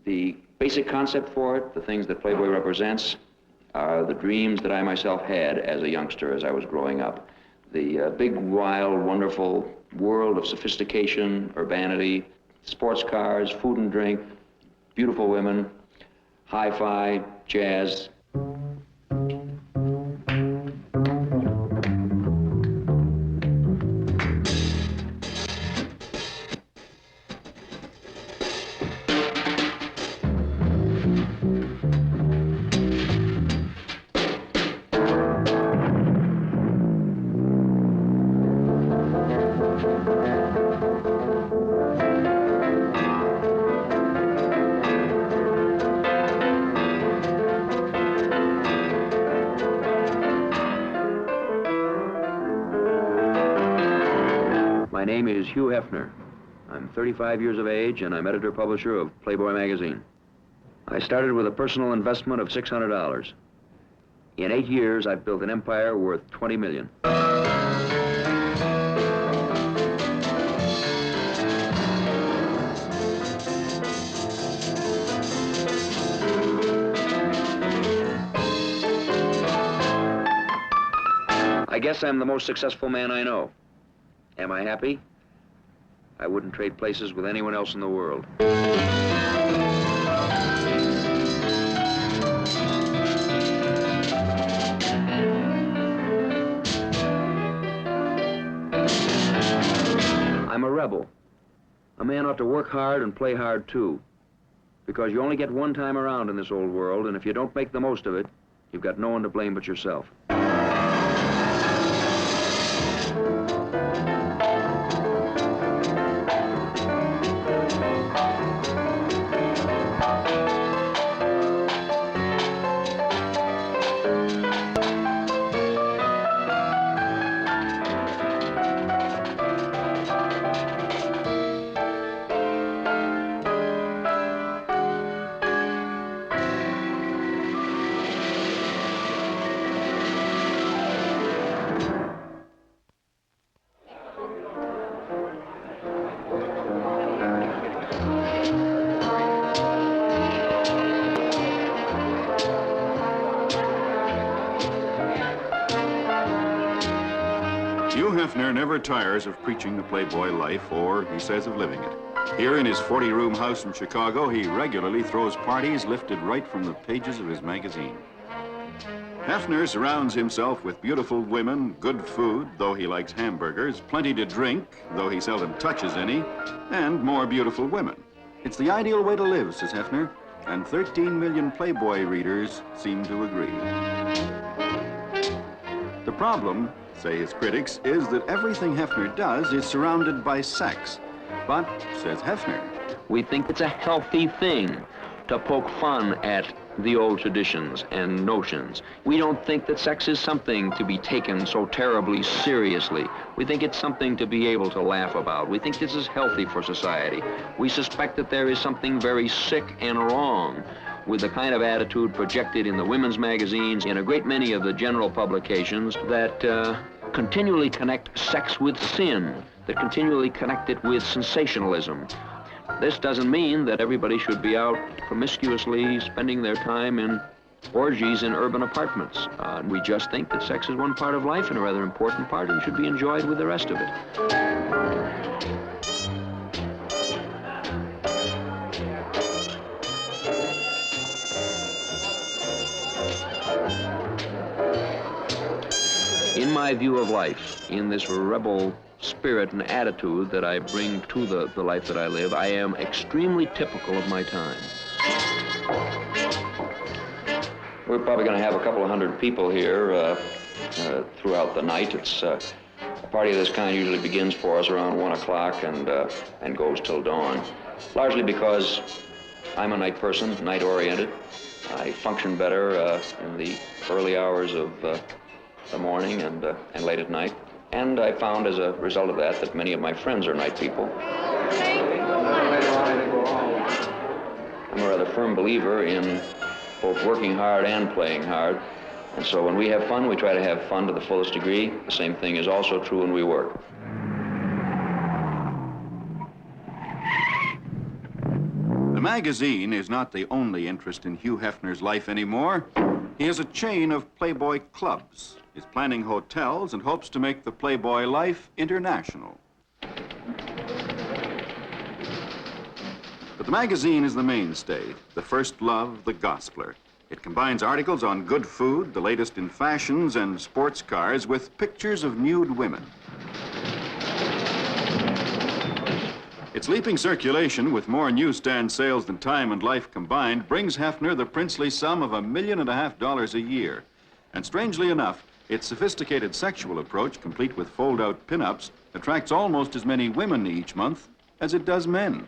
The basic concept for it, the things that Playboy represents, are the dreams that I myself had as a youngster as I was growing up. The big, wild, wonderful world of sophistication, urbanity, sports cars, food and drink, beautiful women, hi-fi, jazz. My name is Hugh Hefner. I'm 35 years of age, and I'm editor-publisher of Playboy magazine. I started with a personal investment of $600. In 8 years, I've built an empire worth $20 million. I guess I'm the most successful man I know. Am I happy? I wouldn't trade places with anyone else in the world. I'm a rebel. A man ought to work hard and play hard too, because you only get one time around in this old world, and if you don't make the most of it, you've got no one to blame but yourself. Hugh Hefner never tires of preaching the Playboy life, or, he says, of living it. Here in his 40-room house in Chicago, he regularly throws parties lifted right from the pages of his magazine. Hefner surrounds himself with beautiful women, good food, though he likes hamburgers, plenty to drink, though he seldom touches any, and more beautiful women. It's the ideal way to live, says Hefner, and 13 million Playboy readers seem to agree. The problem, say his critics, is that everything Hefner does is surrounded by sex. But, says Hefner, we think it's a healthy thing to poke fun at the old traditions and notions. We don't think that sex is something to be taken so terribly seriously. We think it's something to be able to laugh about. We think this is healthy for society. We suspect that there is something very sick and wrong with the kind of attitude projected in the women's magazines, in a great many of the general publications that continually connect sex with sin, that continually connect it with sensationalism. This doesn't mean that everybody should be out promiscuously spending their time in orgies in urban apartments. We just think that sex is one part of life and a rather important part and should be enjoyed with the rest of it. In my view of life, in this rebel spirit and attitude that I bring to the life that I live, I am extremely typical of my time. We're probably going to have a couple of hundred people here throughout the night. It's a party of this kind usually begins for us around 1 o'clock and goes till dawn, largely because I'm a night person, night-oriented. I function better in the early hours of the morning and late at night. And I found as a result of that many of my friends are night people. I'm a rather firm believer in both working hard and playing hard. And so when we have fun, we try to have fun to the fullest degree. The same thing is also true when we work. The magazine is not the only interest in Hugh Hefner's life anymore. He has a chain of Playboy clubs. He's planning hotels and hopes to make the Playboy life international. But the magazine is the mainstay, the first love, the gospeler. It combines articles on good food, the latest in fashions and sports cars, with pictures of nude women. Its leaping circulation, with more newsstand sales than Time and Life combined, brings Hefner the princely sum of $1.5 million a year. And strangely enough, its sophisticated sexual approach, complete with fold-out pin-ups, attracts almost as many women each month as it does men.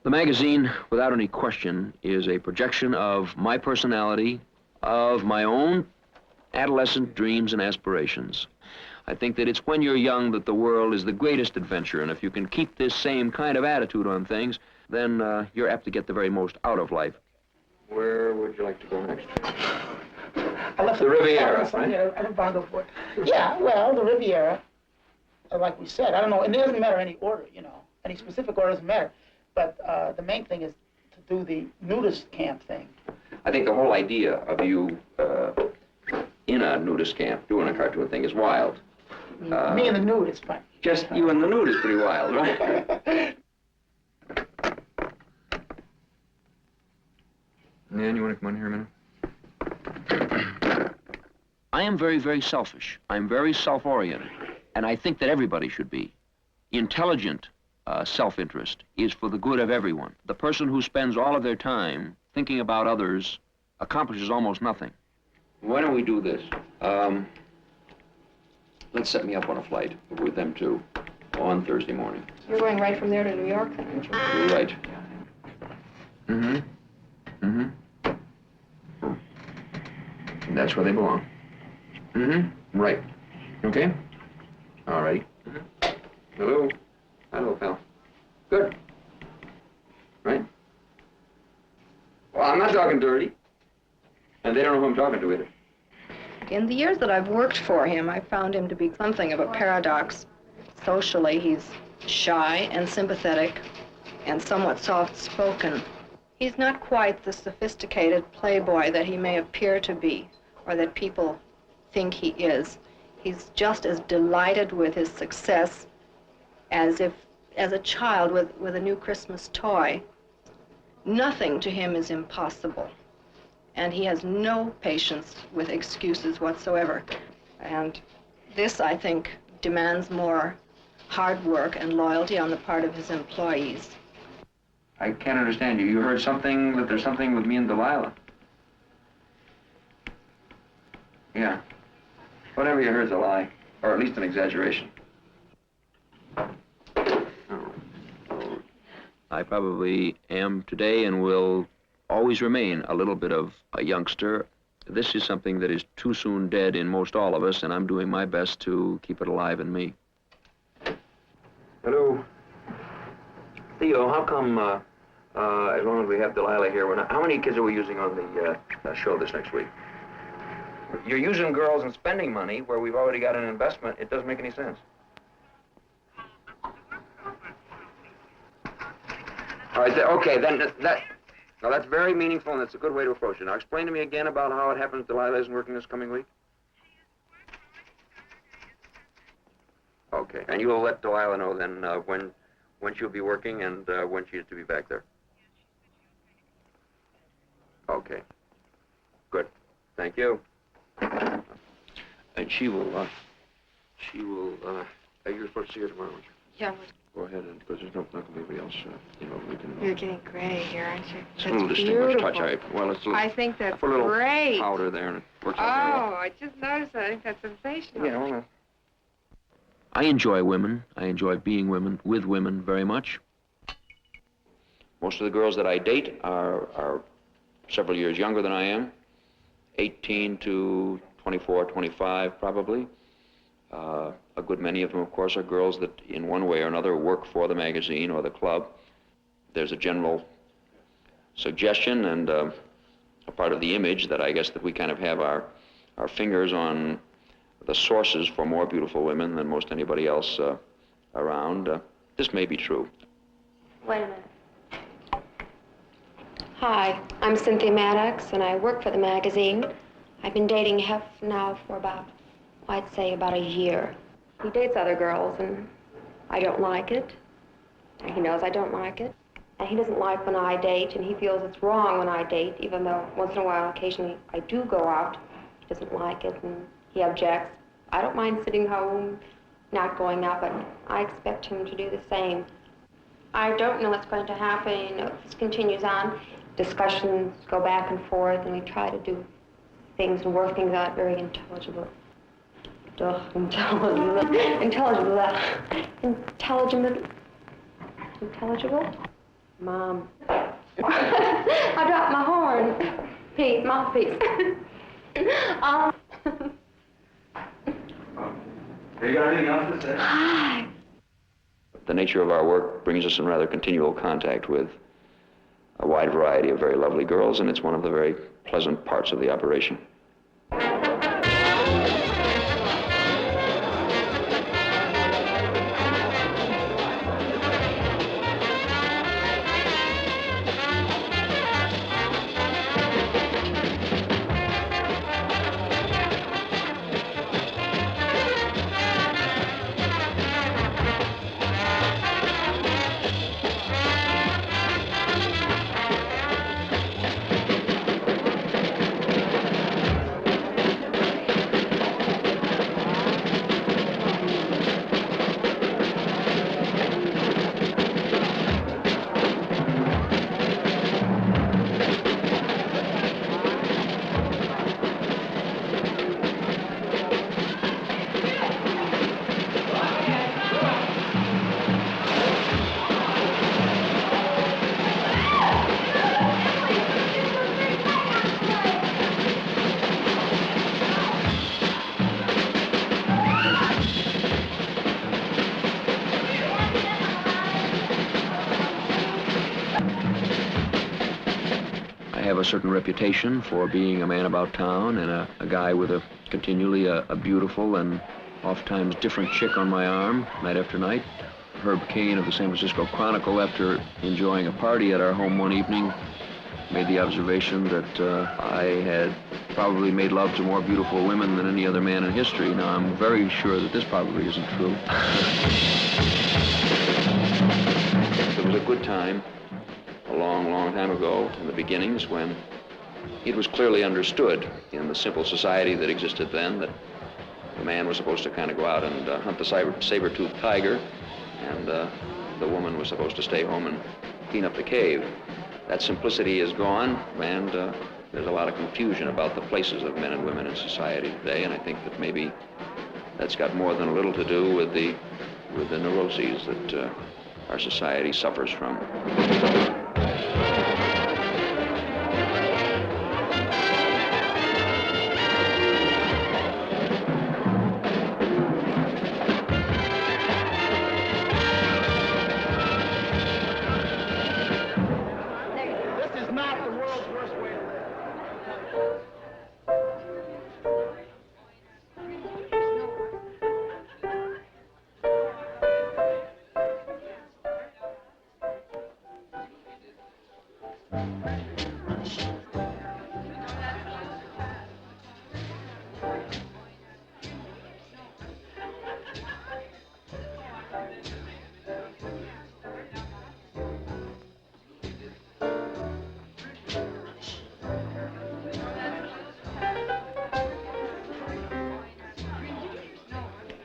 The magazine, without any question, is a projection of my personality, of my own adolescent dreams and aspirations. I think that it's when you're young that the world is the greatest adventure, and if you can keep this same kind of attitude on things, then you're apt to get the very most out of life. Where would you like to go next? I left The Riviera, right? I left Bangor. Yeah, well, the Riviera, like we said, I don't know, and it doesn't matter any order, you know. Any specific order doesn't matter. But the main thing is to do the nudist camp thing. I think the whole idea of you in a nudist camp doing a cartoon thing is wild. Me and the nude is fun. Just you and the nude is pretty wild, right? Nan, you want to come on here a minute? I am very, very selfish. I'm very self-oriented. And I think that everybody should be. Intelligent self-interest is for the good of everyone. The person who spends all of their time thinking about others accomplishes almost nothing. Why don't we do this? Let's set me up on a flight with them too on Thursday morning. You're going right from there to New York, then, aren't you? You're right. And that's where they belong. Right. Okay? All right. Hello. Hello, pal. Good. Right? Well, I'm not talking dirty. And they don't know who I'm talking to either. In the years that I've worked for him, I found him to be something of a paradox. Socially, he's shy and sympathetic and somewhat soft-spoken. He's not quite the sophisticated playboy that he may appear to be or that people think he is. He's just as delighted with his success as a child with a new Christmas toy. Nothing to him is impossible. And he has no patience with excuses whatsoever. And this, I think, demands more hard work and loyalty on the part of his employees. I can't understand you. You heard something, that there's something with me and Delilah. Yeah. Whatever you heard's a lie, or at least an exaggeration. I probably am today and will always remain a little bit of a youngster. This is something that is too soon dead in most all of us, and I'm doing my best to keep it alive in me. Hello. Theo, how come, as long as we have Delilah here, how many kids are we using on the show this next week? You're using girls and spending money where we've already got an investment. It doesn't make any sense. All right, okay, then now that's very meaningful, and that's a good way to approach it. Now explain to me again about how it happens Delilah isn't working this coming week. Okay, and you'll let Delilah know then when she'll be working and when she's to be back there. Okay, good, thank you. And you're supposed to see her tomorrow, aren't you? Yeah. Go ahead, and because there's not going to be anybody else, we can... You're getting gray here, aren't you? It's a little distinguished touch. Well, it's a little... I think that's I put a little great. powder there, and it works out very well. Oh, I just noticed that. I think that's sensational. Yeah, well, I enjoy women. I enjoy being with women very much. Most of the girls that I date are several years younger than I am, 18 to 24, 25, probably. A good many of them, of course, are girls that in one way or another work for the magazine or the club. There's a general suggestion and a part of the image that I guess that we kind of have our fingers on the sources for more beautiful women than most anybody else around. This may be true. Wait a minute. Hi, I'm Cynthia Maddox, and I work for the magazine. I've been dating Hef now for about, I'd say about a year. He dates other girls, and I don't like it. And he knows I don't like it. And he doesn't like when I date, and he feels it's wrong when I date, even though once in a while, occasionally, I do go out. He doesn't like it, and he objects. I don't mind sitting home, not going out, but I expect him to do the same. I don't know what's going to happen. You know, if this continues on, discussions go back and forth, and we try to do things and work things out very intelligible. Intelligible? Mom. I dropped my horn. Pete, mouthpiece. You got anything else to say? Hi. The nature of our work brings us in rather continual contact with a wide variety of very lovely girls, and it's one of the very pleasant parts of the operation. I have a certain reputation for being a man about town and a guy with continually a beautiful and oftentimes different chick on my arm night after night. Herb Cain of the San Francisco Chronicle, after enjoying a party at our home one evening, made the observation that I had probably made love to more beautiful women than any other man in history. Now, I'm very sure that this probably isn't true. It was a good time, a long, long time ago, in the beginnings, when it was clearly understood in the simple society that existed then that the man was supposed to kind of go out and hunt the saber-toothed tiger, and the woman was supposed to stay home and clean up the cave. That simplicity is gone, and there's a lot of confusion about the places of men and women in society today, and I think that maybe that's got more than a little to do with the neuroses that our society suffers from. This is not the world's worst way to live.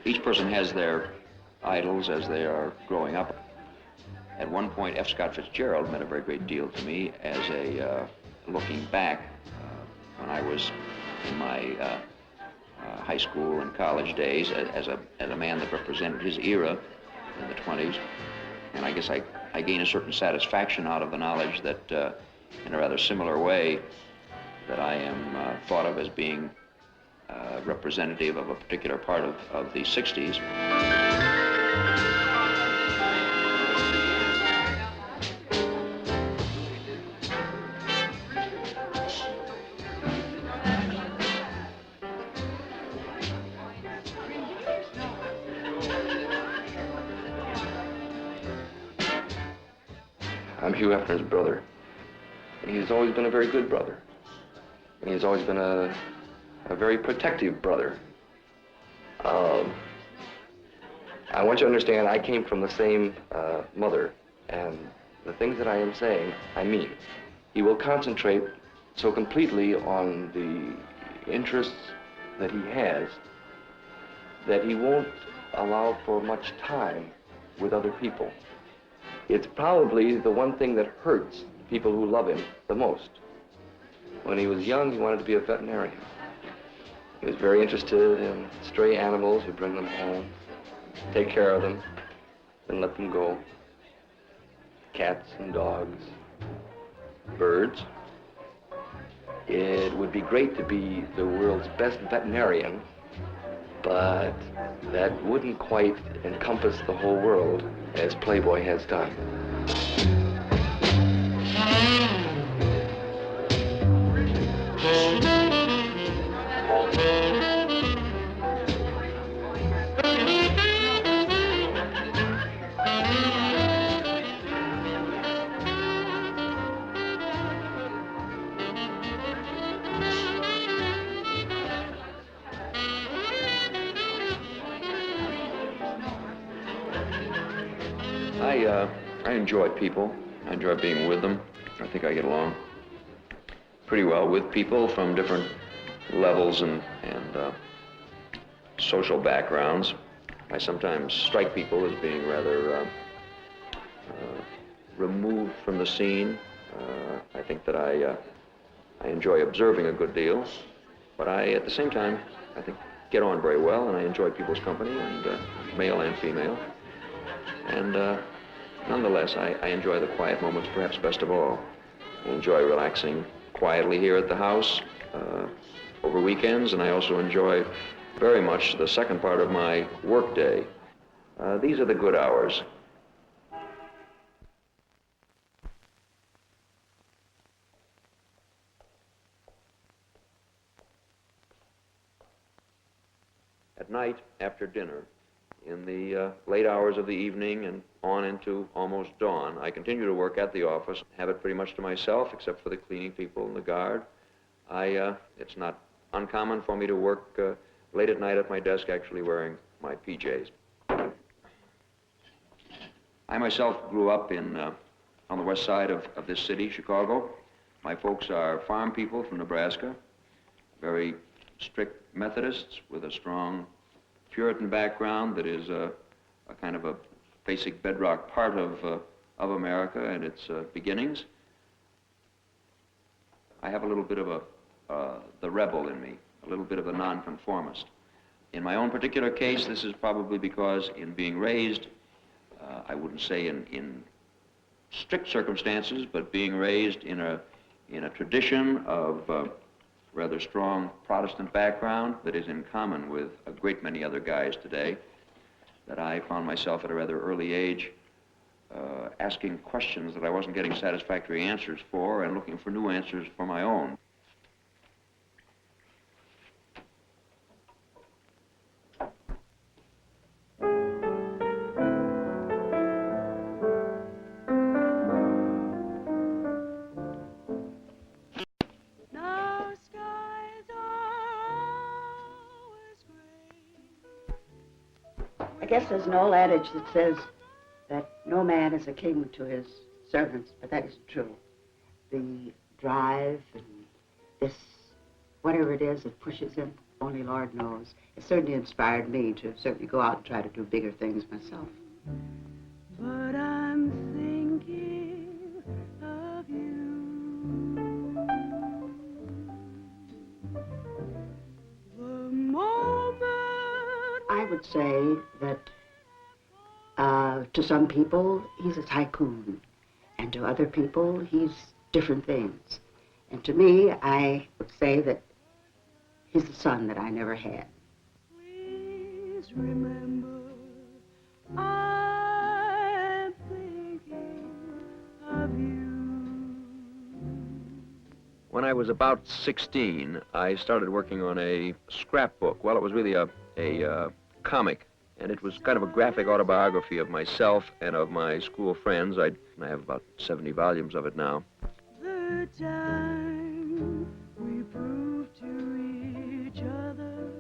Each person has their idols as they are growing up. At one point, F. Scott Fitzgerald meant a very great deal to me as a, looking back, when I was in my high school and college days, as a man that represented his era in the 20s. And I guess I gain a certain satisfaction out of the knowledge that, in a rather similar way, that I am thought of as being representative of a particular part of the 60s. I'm Hugh Hefner's brother. And he's always been a very good brother. And he's always been a very protective brother. I want you to understand, I came from the same mother, and the things that I am saying, I mean. He will concentrate so completely on the interests that he has that he won't allow for much time with other people. It's probably the one thing that hurts people who love him the most. When he was young, he wanted to be a veterinarian. He was very interested in stray animals. He'd bring them home, take care of them, then let them go. Cats and dogs, birds. It would be great to be the world's best veterinarian, but that wouldn't quite encompass the whole world as Playboy has done. I enjoy people. I enjoy being with them. I think I get along pretty well with people from different levels and social backgrounds. I sometimes strike people as being rather removed from the scene. I think that I enjoy observing a good deal, but at the same time, I think get on very well, and I enjoy people's company, and male and female. And nonetheless, I enjoy the quiet moments perhaps best of all. I enjoy relaxing quietly here at the house over weekends, and I also enjoy very much the second part of my work day. These are the good hours. At night, after dinner, in the late hours of the evening and on into almost dawn, I continue to work at the office, have it pretty much to myself, except for the cleaning people and the guard. It's not uncommon for me to work late at night at my desk, actually wearing my PJs. I myself grew up on the west side of this city, Chicago. My folks are farm people from Nebraska, very strict Methodists with a strong Puritan background that is a kind of a basic bedrock part of America and its beginnings. I have a little bit of the rebel in me, a little bit of a nonconformist. In my own particular case, this is probably because in being raised, I wouldn't say in strict circumstances, but being raised in a tradition of rather strong Protestant background that is in common with a great many other guys today, that I found myself at a rather early age asking questions that I wasn't getting satisfactory answers for and looking for new answers for my own. I guess there's an old adage that says that no man is a king to his servants, but that isn't true. The drive and this, whatever it is that pushes him, only Lord knows. It certainly inspired me to certainly go out and try to do bigger things myself. But I'm thinking of you. The moment I would say that to some people, he's a tycoon, and to other people, he's different things. And to me, I would say that he's the son that I never had. please remember, I'm thinking of you. When I was about 16, I started working on a scrapbook. Well, it was really a comic, and it was kind of a graphic autobiography of myself and of my school friends. I have about 70 volumes of it now. the time we prove to each other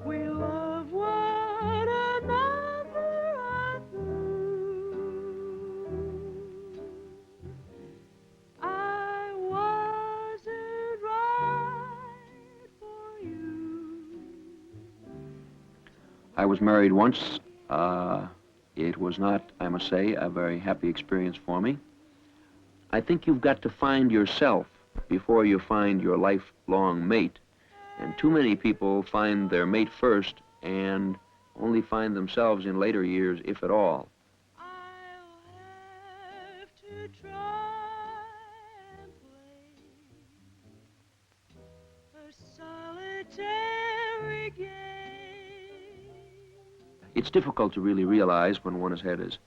we love one another I wasn't right for you. I was married once. It was not, I must say, a very happy experience for me. I think you've got to find yourself before you find your lifelong mate. And too many people find their mate first and only find themselves in later years, if at all. I'll have to try and play a solitary game. It's difficult to really realize when one has had as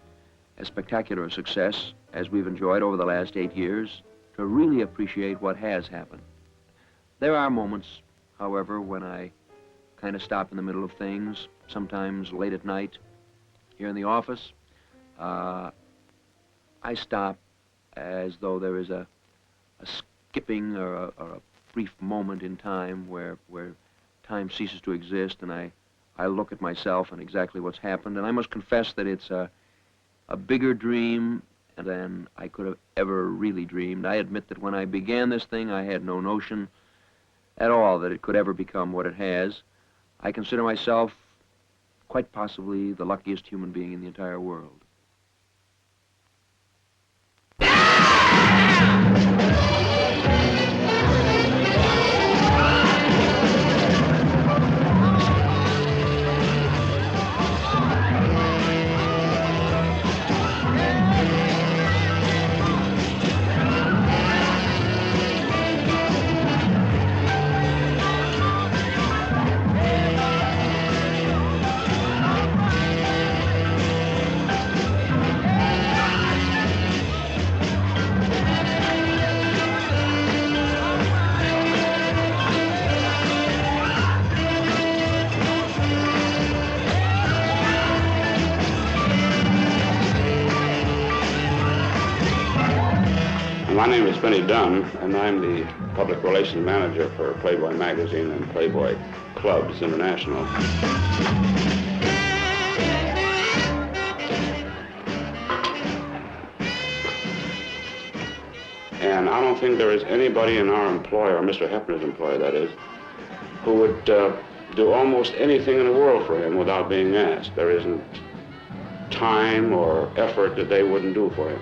spectacular a success as we've enjoyed over the last 8 years, to really appreciate what has happened. There are moments, however, when I kind of stop in the middle of things, sometimes late at night. Here in the office, I stop as though there is a skipping or a brief moment in time where time ceases to exist, and I look at myself and exactly what's happened, and I must confess that it's a bigger dream than I could have ever really dreamed. I admit that when I began this thing, I had no notion at all that it could ever become what it has. I consider myself quite possibly the luckiest human being in the entire world. My name is Benny Dunn, and I'm the public relations manager for Playboy magazine and Playboy Clubs International. And I don't think there is anybody in our employ, or Mr. Hefner's employ, that is, who would do almost anything in the world for him without being asked. There isn't time or effort that they wouldn't do for him.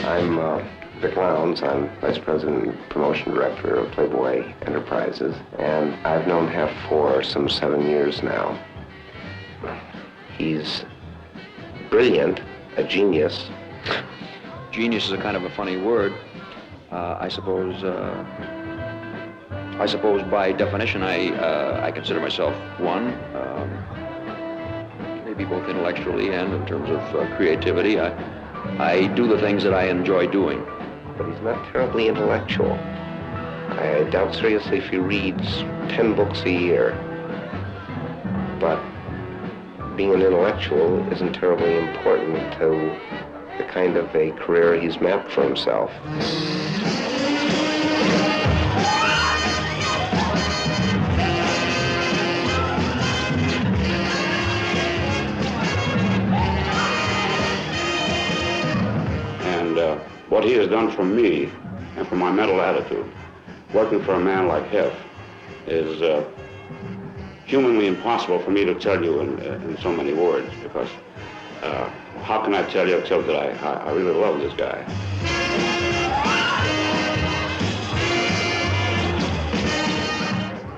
I'm Vic Lowndes. I'm Vice President and Promotion Director of Playboy Enterprises, and I've known Hef for some 7 years now. He's brilliant, a genius. Genius is a kind of a funny word. I suppose by definition I consider myself one, maybe both intellectually and in terms of creativity. I do the things that I enjoy doing. But he's not terribly intellectual. I doubt seriously if he reads 10 books a year. But being an intellectual isn't terribly important to the kind of a career he's mapped for himself. What he has done for me and for my mental attitude, working for a man like Hef, is humanly impossible for me to tell you in so many words, because how can I tell you except that I really love this guy.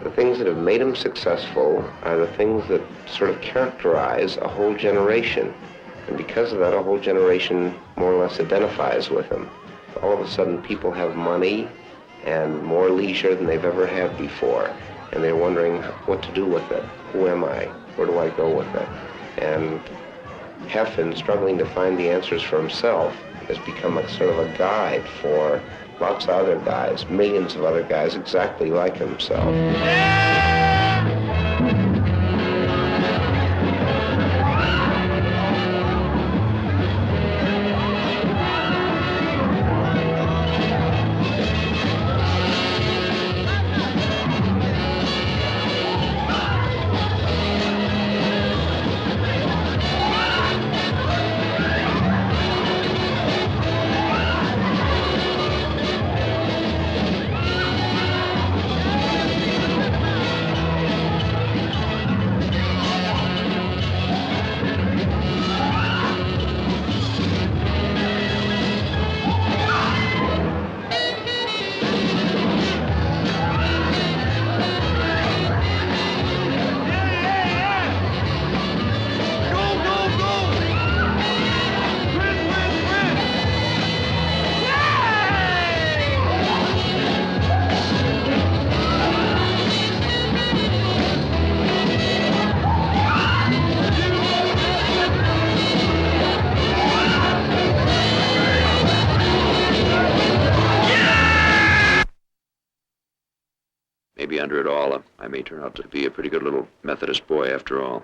The things that have made him successful are the things that sort of characterize a whole generation. And because of that, a whole generation more or less identifies with him. All of a sudden, people have money and more leisure than they've ever had before. And they're wondering what to do with it. Who am I? Where do I go with it? And Hef, in struggling to find the answers for himself, has become a sort of a guide for lots of other guys, millions of other guys exactly like himself. Maybe under it all, I may turn out to be a pretty good little Methodist boy after all.